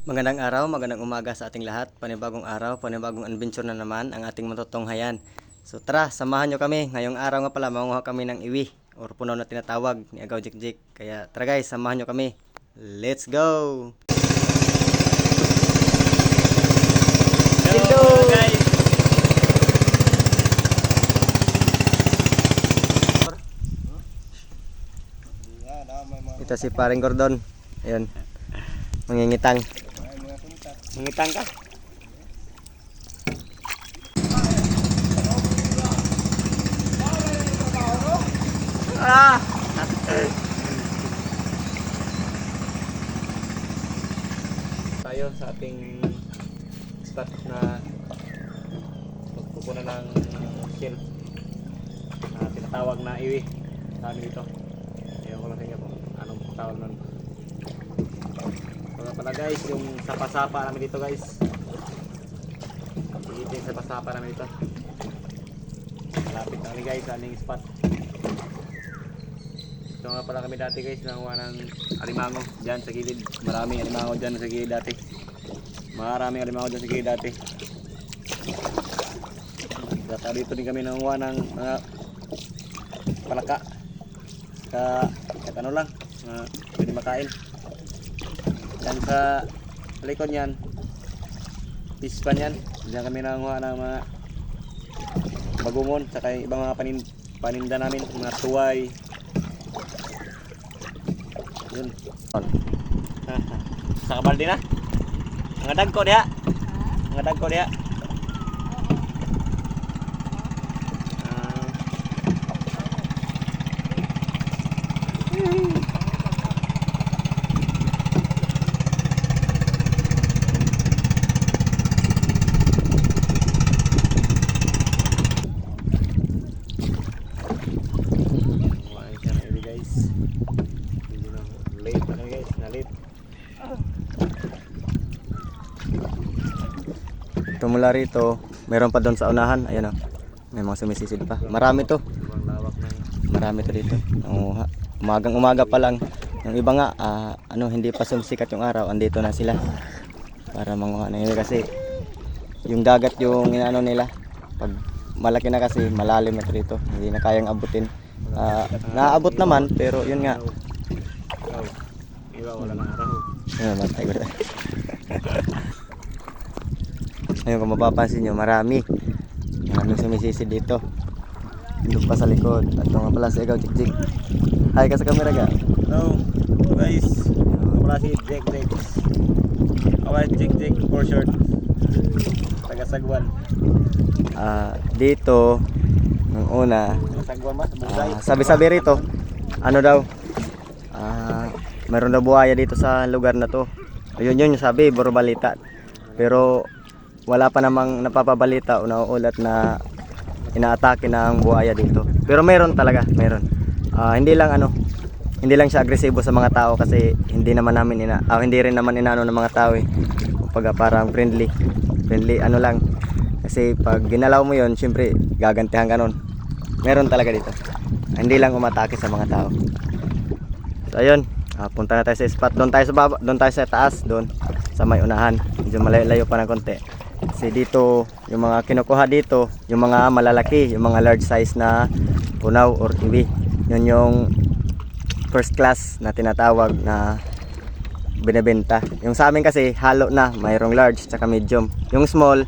Magandang araw, magandang umaga sa ating lahat. Panibagong araw, panibagong adventure na naman ang ating matutunghayan. So tara, samahan nyo kami. Ngayong araw nga pala, manguha kami ng iwi or puno na tinatawag ni Agaw Jikjik. Kaya tara guys, samahan nyo kami. Let's go! Hello guys! Ito si Paring Gordon. Ayan. Mangingitang. Mangitang ka? Ah! Tayo sa ating spot na magpupunan ng shell. Tinatawag na iwi. Kami dito. Ayaw ko lang sa inyo kung anong tawag nun. Mga pala guys, yung sapa-sapa namin dito guys. Ito yung sapa-sapa namin dito. Malapit kami guys sa aming spot. Ito nga pala kami dati guys, nanguha ng alimango dyan sa gilid. Maraming alimango dyan sa gilid dati. Maraming alimango dyan sa gilid dati. Data dito din kami nanguha ng mga palaka. Kahit ano lang, pwede makain. Yan sa likod niyan, pispan yan. Diyan kami nanguha ng mga bagungon, saka ibang mga paninda namin, mga tuway. Yun. Sa kabaldi na? Ang dagko diha? Ang dagko diha? Ito mula rito, meron pa doon sa unahan. Ayan o, may mga sumisisid pa. Marami to. Marami to dito. Umagang umaga pa lang. Yung iba nga, hindi pa sumisikat yung araw. Andito na sila para manguha na yun. Kasi yung dagat yung inaano nila. Pag malaki na kasi, malalim na to dito. Hindi na kayang abutin. Naabot naman, pero yun nga. Iba wala nang araw. Matay ko na. Ngayon kung mapapansin nyo, maraming sumisisid dito. Doon pa sa likod. At ito nga pala si Agaw Jikjik. Hi ka sa camera ka. Hello guys. Ako pala si Jikjik. Ako Jikjik for short. Taga Sagwan. Dito nung una, Sagwan ba? Bugay. sabi-sabi rito, ano daw, meron daw buhaya dito sa lugar na to. Yun yung sabi, puro balita. Pero wala pa namang napapabalita o nauulat na inaatake ng buhaya dito. Pero meron talaga, meron. Hindi lang siya agresibo sa mga tao kasi hindi rin naman inaano ng mga tao eh. Kumbaga parang friendly ano lang. Kasi pag ginalaw mo yon, syempre gagantihan ka nun. Meron talaga dito. Hindi lang umatake sa mga tao. So ayun, punta na tayo sa spot. Doon tayo sa taas, doon sa may unahan. Medyo malayo pa ng konti. Kasi dito, yung mga kinukuha dito, yung mga malalaki, yung mga large size na punaw or iwi. Yun yung first class na tinatawag na binebenta. Yung sa amin kasi halo na, mayroong large tsaka medium. Yung small,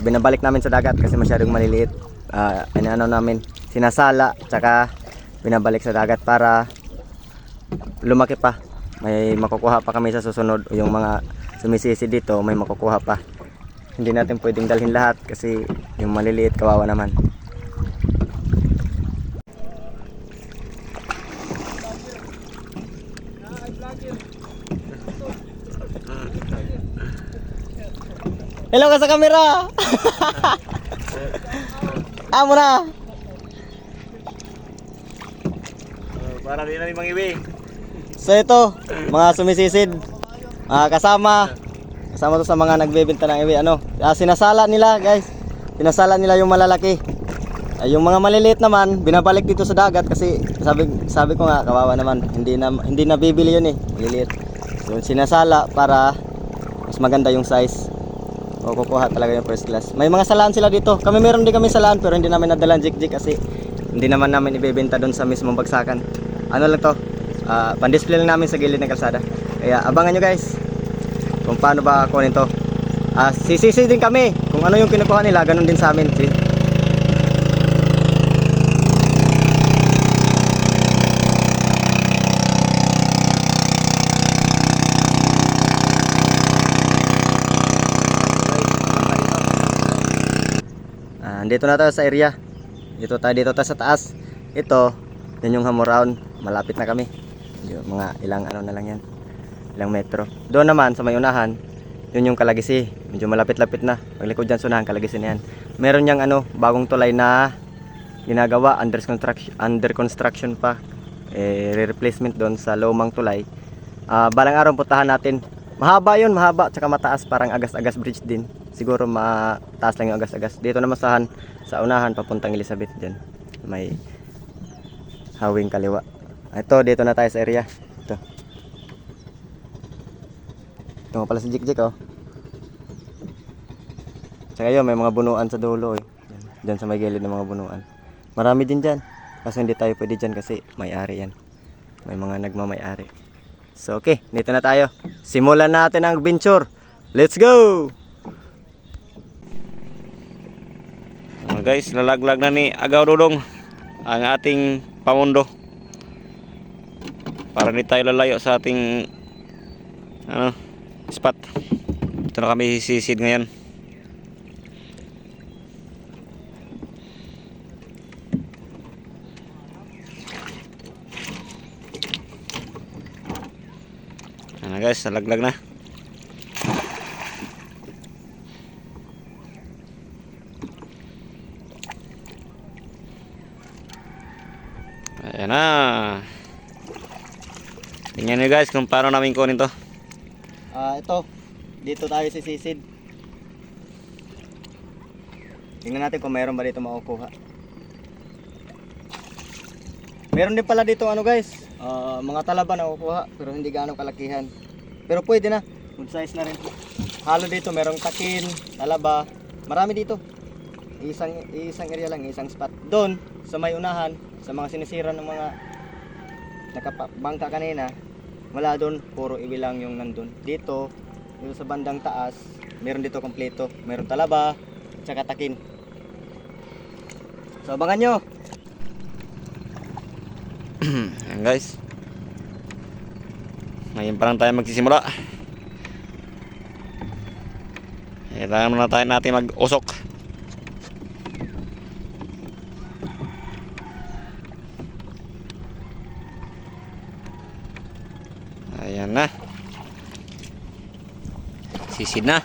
binabalik namin sa dagat kasi masyadong maliliit. Namin sinasala tsaka binabalik sa dagat para lumaki pa. May makukuha pa kami sa susunod. Yung mga sumisisi dito, may makukuha pa. Hindi natin pwedeng dalhin lahat kasi yung maliliit kawawa naman. Hello ka sa camera. Amo na. Para din namin mangiwi. So ito, mga sumisisid, kasama to sa mga nagbebenta ng iwi. Sinasala nila guys. Sinasala nila yung malalaki. Yung mga maliliit naman binabalik dito sa dagat kasi sabi ko nga kawawa naman, hindi na bibili yun eh, maliliit. So sinasala para mas maganda yung size. O kukuha talaga yung first class. May mga salaan sila dito. Kami meron din kami salaan pero hindi namin nadala jig kasi hindi naman namin ibebenta doon sa mismong bagsakan. Ano lang to? Pan-display lang namin sa gilid ng kalsada. Kaya abangan nyo guys kung paano ba kunin to. Sisisi din kami kung ano yung kinukuha nila, ganun din sa amin. Andito na tayo sa area. Dito tayo sa taas. Ito, yan yung hammer round. Malapit na kami. Yung mga ilang ano na lang yan. Ilang metro. Doon naman sa may unahan, yun yung Kalagisi. Medyo malapit-lapit na. Paglikod dyan sa unahan, Kalagisi na yan. Meron yang ano, bagong tulay na ginagawa, under construction pa. Re-replacement doon sa lumang tulay. Balang araw puntahan natin. Mahaba yun, mahaba. Tsaka mataas, parang Agas-Agas Bridge din. Siguro mataas lang yung Agas-Agas. Dito naman sa unahan papuntang Elizabeth dyan. May hawing kaliwa. Ito, dito na tayo sa area. Ito. Ito nga pala si Jik oh. Tsaka yun, may mga bunuan sa dulo eh. Dyan sa may gilid ng mga bunuan. Marami din dyan. Kaso hindi tayo pwede dyan kasi may-ari yan. May mga nagmamay-ari. So okay, dito na tayo. Simulan natin ang adventure. Let's go! Guys, lalaglag na ni Agaw Dudong ang ating pamundo para hindi tayo lalayo sa ating spot. Ito na kami sisid ngayon. Ano guys, lalaglag na. Ayan na. Tingnan nyo guys kung paano namin kunin to. Ito. Dito tayo sisisid. Tingnan natin kung mayroon ba dito makukuha. Meron din pala dito ano guys. Mga talaba na kukuha pero hindi gaano kalakihan. Pero pwede na. Good size na rin. Halo dito merong takin, talaba. Marami dito. Isang area lang, isang spot. Doon sa may unahan, sa mga sinisira ng mga nakabangka kanina, wala doon, puro ibilang yung nandun. Dito sa bandang taas, meron dito kompleto. Meron talaba, tsaka takin. So abangan nyo. Ayan guys. Ngayon pa lang tayo magsisimula. Kailangan muna tayo natin mag-usok. Ayan na. Sisid na.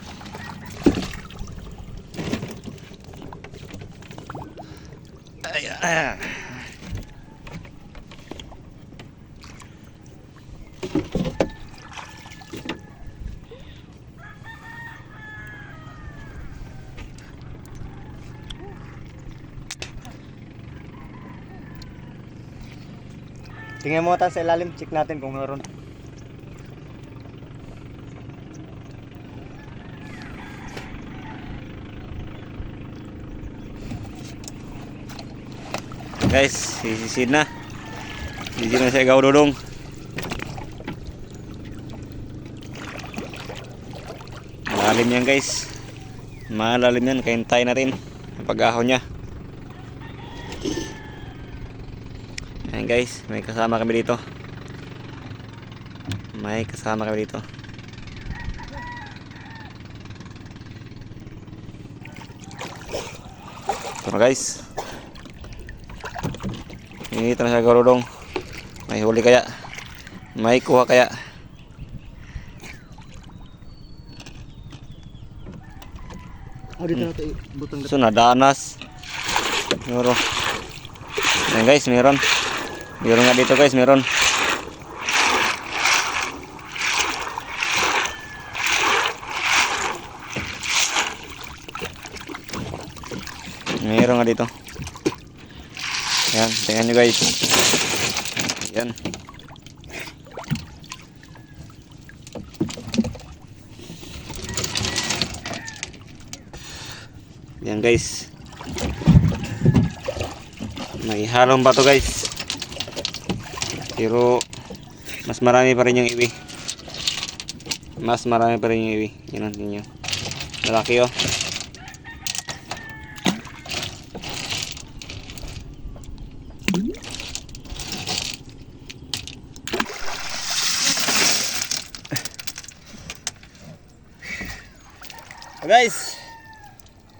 Ayan. Tingnan mo tayo sa ilalim, check natin kung meron. Guys, sisisid na. Sisid na si Agaw Dudong. Malalim yan guys. Malalim yan, kahintay natin ang pag-ahon niya. Ayan guys, may kasama kami dito. Ito na guys. Inito na siya Agaw Dudong. May huli kaya? May kuha kaya? Dito na ito, butang So nadanas. Siguro. Ayan guys, meron. Meron nga dito guys, meron. Meron nga dito. Ayan, tingnan nyo guys. Ayan. Yan guys. May halong bato guys. Pero mas marami pa rin yung iwi. Mas marami pa rin yung iwi. Yan natin yun. Malaki oh. Guys,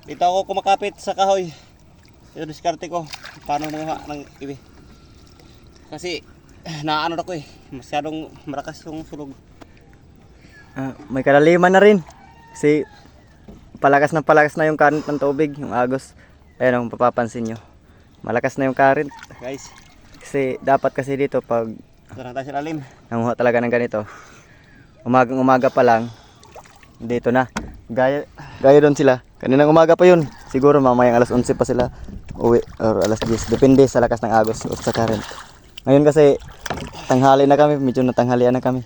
dito ako kumakapit sa kahoy. Ito diskarte ko paano manguha ng iwi. Kasi naano ako eh, masyadong malakas yung sulog. May kalaliman na rin. Kasi palakas na yung current ng tubig, yung agos. Ayan kung papapansin nyo. Malakas na yung current. Guys, Kasi dapat kasi dito pag ito na tayo sa lalim. nanguha talaga ng ganito, umaga pa lang, dito na. Gaya doon sila. Kaninang umaga pa yun. Siguro mamayang alas 11 pa sila uwi or alas 10. Depende sa lakas ng agos o sa current. Ngayon kasi tanghali na kami. Medyo natanghalian na kami.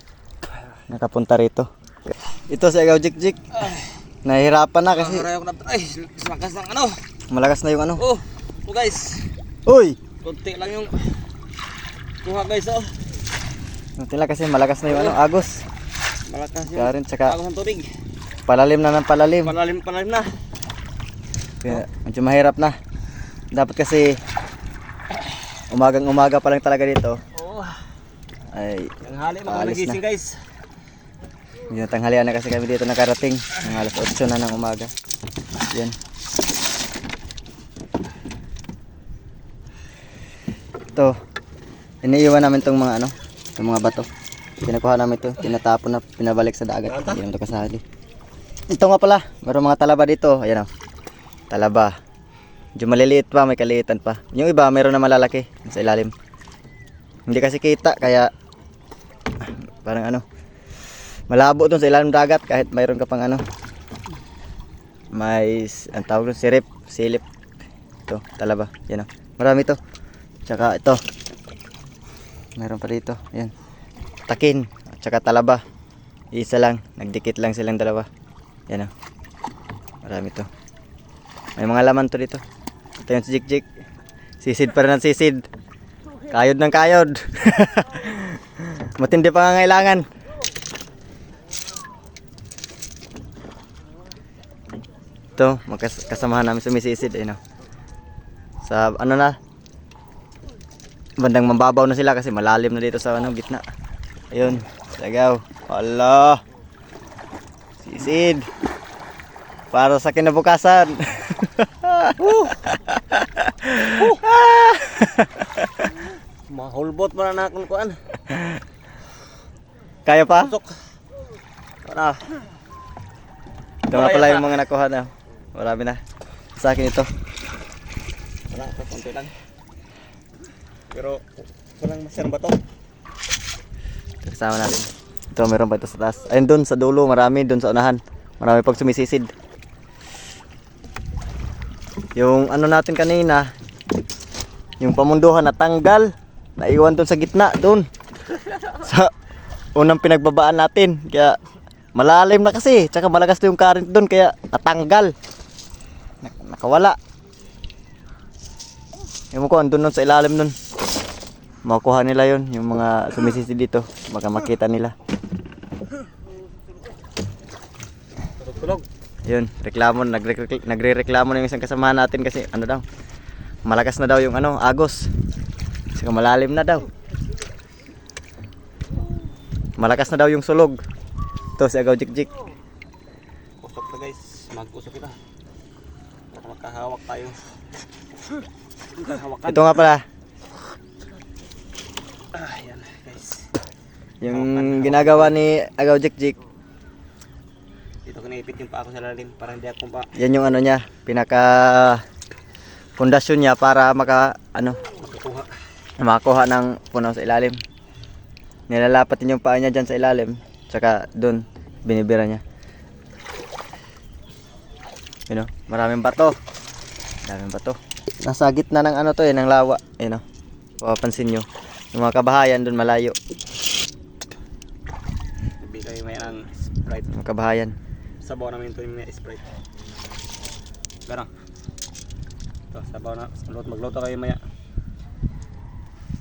Nakapunta rito. Ito si Agaw Jik. Nahihirapan na kasi Ay, lakas ng ano. malakas na yung ano. Oh guys. Uy! Kunti lang yung kuha guys oh. Tila kasi malakas na yung ano, agos. Malakas yung Current tsaka agos ng tubig. palalim na ng palalim. Palalim na. Kaya medyo mahirap na. Dapat kasi umaga pa lang talaga dito. Oh. Ay, Ang hali mga Alis nagising na. guys. medyo tanghalian na kasi kami dito nakarating. Ng alas 8 na ng umaga. Yan. Ito. Iniiwan namin tong mga ano, yung mga bato. Kinukuha namin ito, tinatapon na pinabalik sa dagat. Hindi naman ito kasali. Ito nga pala, mayroong mga talaba dito. Ayan o. Talaba. Medyo maliliit pa, may kaliitan pa. Yung iba, mayroon na malalaki sa ilalim. Hindi kasi kita, kaya parang ano, malabo dun sa ilalim ng dagat kahit mayroon ka pang ano. May, ang tawag dun, silip. Ito, talaba. Yan o. Marami to. Tsaka ito. Mayroon pa dito. Ayan. Takin. Tsaka talaba. Isa lang. Nagdikit lang silang dalawa. Yan o. Marami to. May mga laman to dito. Ito yung si Jik. Sisid pa rin ang sisid. Kayod ng kayod. Matindi pa nga ngailangan. Ito, kasamahan namin sumisisid. Ayun o. Sa ano na. Bandang mababaw na sila kasi malalim na dito sa ano, gitna. Ayun. Tagaw. Allah. Sisid. Para sa kinabukasan. Mahulbot pa na akong kuan. Kaya pa? Pusok. Para. Ito nga pala yung mga nakuha na. Marami na. Sa akin ito. Wala, konti lang. Pero walang masyadong bato. Kasama natin. Ito meron pa ito sa taas. Ayun doon sa dulo, marami doon sa unahan. Marami pag sumisisid. Yung ano natin kanina, yung pamunduhan natanggal, naiwan doon sa gitna, doon. Sa unang pinagbabaan natin. Kaya malalim na kasi, tsaka malakas na yung current doon, kaya natanggal. Nakawala. Yung ko andun nun sa ilalim nun. Makuha nila yon, yung mga sumisisid dito, baka makita nila. Tulog. Yun, reklamo, nagre-reklamo na yung isang kasamahan natin kasi ano daw, malakas na daw yung ano, agos. Saka malalim na daw. Malakas na daw yung sulog. Ito si Agaw Jik. Usok na guys. Mag-usok kita. Baka magkahawak tayo. Magkahawakan. Ito nga pala, Yan guys. yung ginagawa ni Agaw Jik. Dito ko naipit yung paa ko sa lalim para hindi ako pa Yan yung ano niya, pinaka pundasyon niya para makakuha ng puno sa ilalim. Nilalapat din yung paa niya dyan sa ilalim, tsaka doon binibira niya. Yun o, maraming bato. Nasa gitna ng ano to ng lawa. Yun o, papansin nyo. Yung mga kabahayan doon malayo. bigay may ang Sprite. Mga kabahayan. Sabaw namin ito yung may Sprite. Garang. Ito, sabaw na. Magluto kayo maya.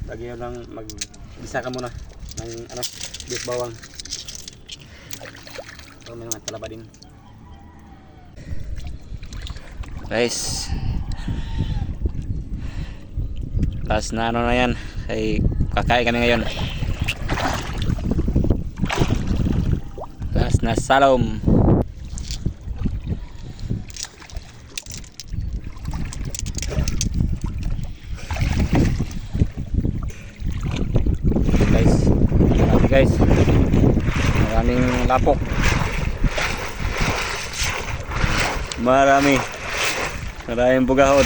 Lagi yun lang mag-isa ka muna ng beef bawang. Ito may mga talaba din. Guys, last na na yan. Ay kakain kami ngayon. Last na salom. Guys, maraming lapok, maraming bugahod.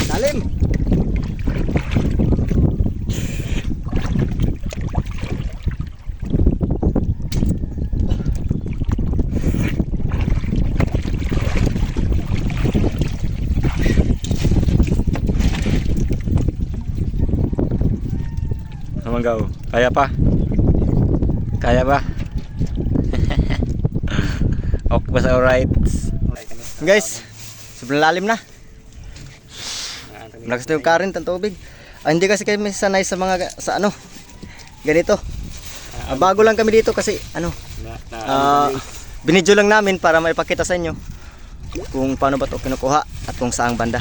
Salim. Manggaw, kaya pa? Kaya ba? Okay ba sa alright? Guys, sobrang lalim na. Malakas na yung current ng tubig. Hindi kasi kami sanay sa mga ganito. Bago lang kami dito kasi binidyo lang namin para maipakita sa inyo kung paano ba ito kinukuha at kung saang banda.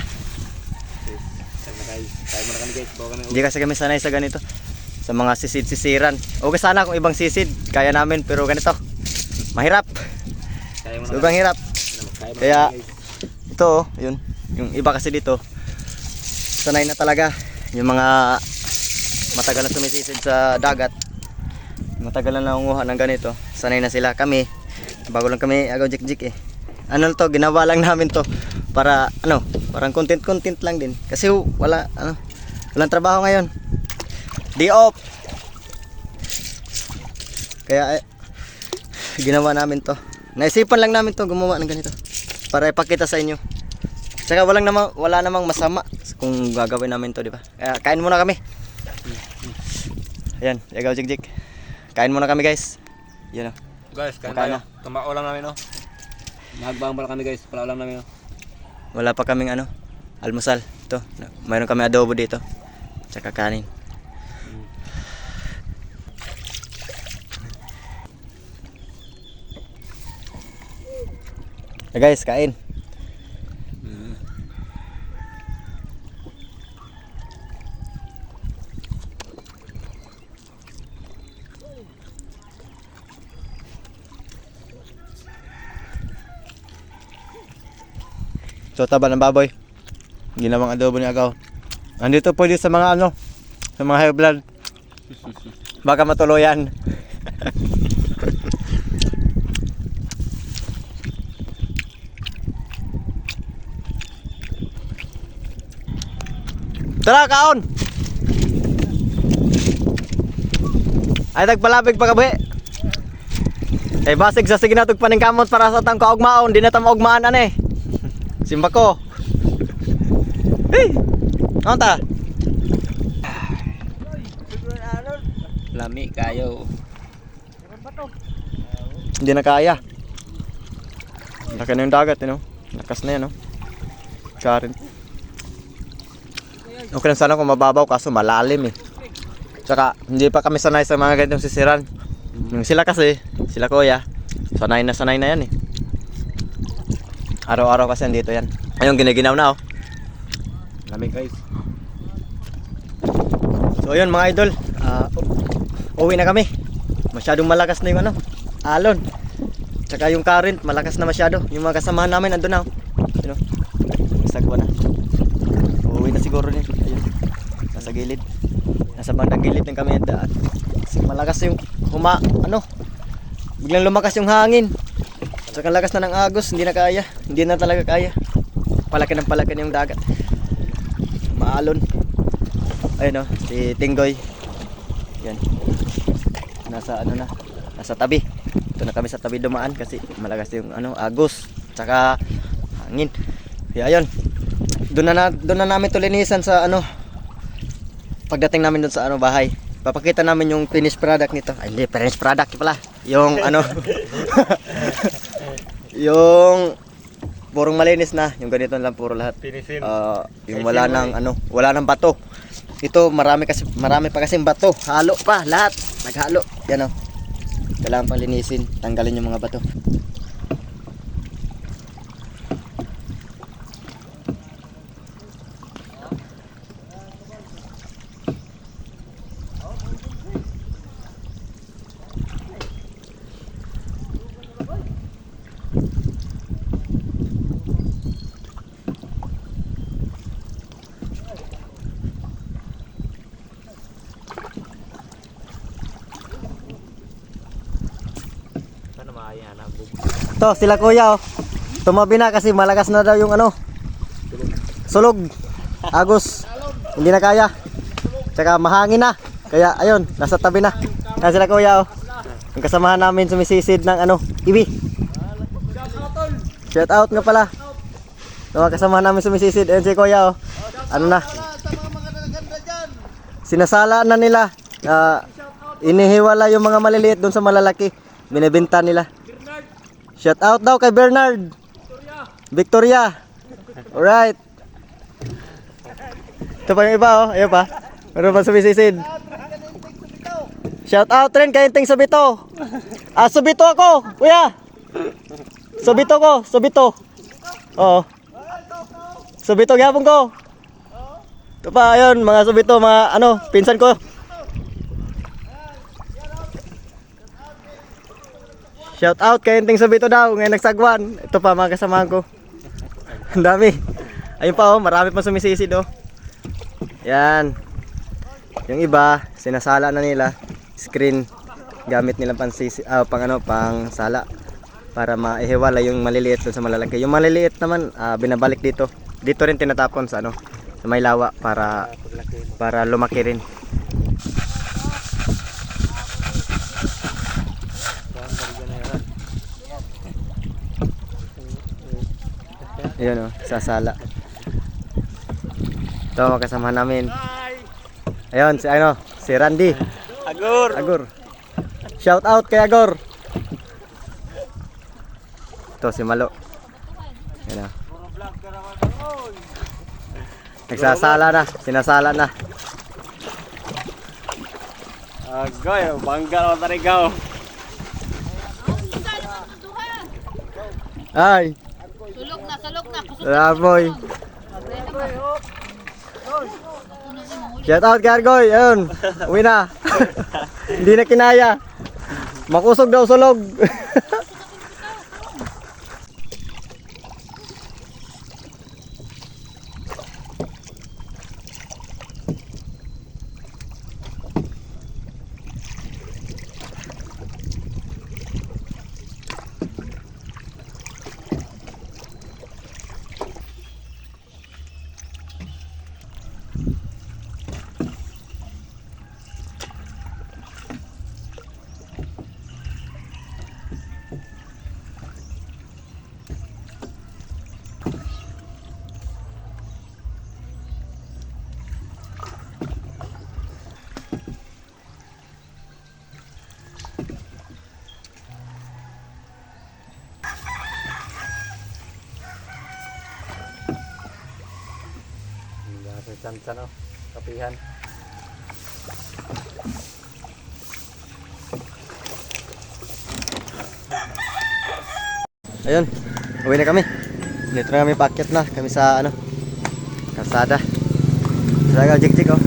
Hindi kasi kami sanay sa ganito, sa mga sisid-sisiran. Okay sana kung ibang sisid kaya namin, pero ganito mahirap. Sobrang hirap. Kaya ito, yun, yung iba kasi dito sanay na talaga, yung mga matagal na sumisisid sa dagat, matagal na nangunguha ng ganito, sanay na sila. Kami bago lang kami agaw jik-jik eh. To, ginawa lang namin to para parang content lang din kasi walang trabaho ngayon, day off, kaya ginawa namin to. Naisipan lang namin to gumawa ng ganito para ipakita sa inyo. Saka wala namang masama kung gagawin namin to, di ba? Kaya kain muna kami. Ayan, agaw jik-jik. Kain muna kami, guys. Yan o. Guys, kain tayo. Tumao lang namin, no? Mahagbang pala kami, guys. Pala lang namin, no? Wala pa kaming almusal. Ito, mayroon kami adobo dito. Tsaka kanin. Guys, kain. So, taba ng baboy. Ginawang adobo ni Agaw. Andito pwede sa mga sa mga high blood. Baka matuluyan. Tara, kaon! Ay, tagpalabig pa kabe. Eh, basig sa sige natog paningkamot para sa tang kaugmaon. Di na ta maugmaan Simba ko. Hey! Ano ta? Lami kayo. Hindi na kaya. Laki na yung dagat, lakas na yan, Current. Okay lang sana kung mababaw, kaso malalim Tsaka hindi pa kami sanay sa mga ganitong sisiran. Yung sila kuya, sanay na yan Araw-araw kasi andito yan. Ayun, giniginaw na Lamig, guys. So ayun mga idol, uwi na kami. Masyadong malakas na yung alon. Tsaka yung current, malakas na masyado. Yung mga kasamahan namin andun na Sagwa na. Uwi na siguro din. Ayun, nasa gilid. Nasa bandang gilid ng kami daan. Kasi malakas yung biglang lumakas yung hangin. Tsaka lakas na ng agos, hindi na kaya. Hindi na talaga kaya. Palaki ng yung dagat. Maalon. Ayun si Tinggoy. Yan. Nasa nasa tabi. Ito na kami sa tabi dumaan kasi malakas yung agos. Tsaka hangin. Kaya ayun. Doon na namin to linisan sa pagdating namin doon sa bahay. papakita namin yung finished product nito. Ay, hindi, finished product pala. Yung ano, yung purong malinis na, yung ganito lang puro lahat. Finisin. Yung wala nang ano, wala nang bato. Ito marami pa kasing bato, halo pa lahat, naghalo. Yan oh. Kailangan pang linisin, tanggalin yung mga bato. To, sila kuya oh. Tumabi na kasi malakas na daw yung ano. Sulog. Agos. Hindi na kaya. Tsaka mahangin na. Kaya ayun, nasa tabi na. Yan sila kuya oh. Ang kasamahan namin sumisisid ng ano, ibi. Shout out nga pala. Yung mga kasamahan namin sumisisid. Ayun si kuya oh. Ano na? Sinasala na nila. Inihiwala yung mga maliliit doon sa malalaki. Binibenta nila. Shout out daw kay Bernard. Victoria. Alright. Ito pa yung iba oh. Ayun pa. Meron pa sumisisid. Shout out rin kay Inting Subito. Subito ako. Kuya. Subito ko. Subito. Oo. Subito gyapon ko. Ito pa ayun mga subito. Mga ano. Pinsan ko. Shout out kay Inting Subito daw, ngayon nagsagwan. Ito pa mga kasamahan ko. Ang dami. Ayun pa oh, marami pang sumisisid oh. Yan. Yung iba, sinasala na nila. Screen gamit nila pang pang sala para maihiwala yung maliliit dun sa malalaki. Yung maliliit naman binabalik dito. Dito rin tinatapon sa ano, sa may lawa para lumaki rin. Ayun oh, sasala. Ito makasama namin. Ayun, si Randy. Agor. Shout out kay Agor. Ito si Malo. Ayun oh. Nagsasala na, sinasala na. Agoy, bangga naman tarigaw. Ay. Sulok na. Raboy. Shout out kay Argoy. Ayun. Uwi na. Hindi na kinaya. Makusog daw sulog. Sansan oh, kapihan. Ayun, uwi na kami. Dito na kami, paakyat na kami sa ano, kalsada. Talaga jik-jik oh.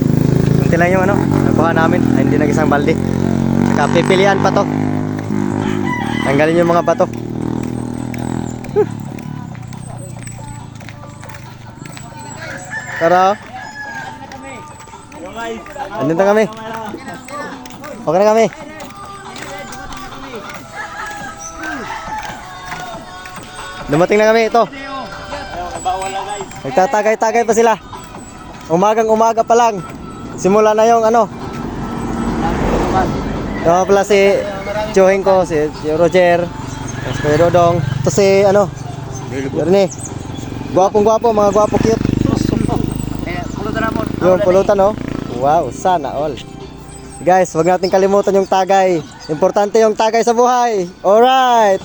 Kunti lang yung ano, nakuha namin. Ay, hindi nag-isang balde. Saka pipilian pa to. Tanggalin yung mga bato. Tara. Andito kami. Okay na kami. Dumating na kami ito. Nagtatagay-tagay pa sila. Umagang-umaga pa lang. Simula na yung ano. Yung pala si Chuhing ko, si Roger, si Dodong. Ito si ano, Ernie. Gwapong-gwapo, mga gwapo cute. Yung pulutan oh. Wow, sana all. Guys, wag natin kalimutan yung tagay. Importante yung tagay sa buhay. Alright!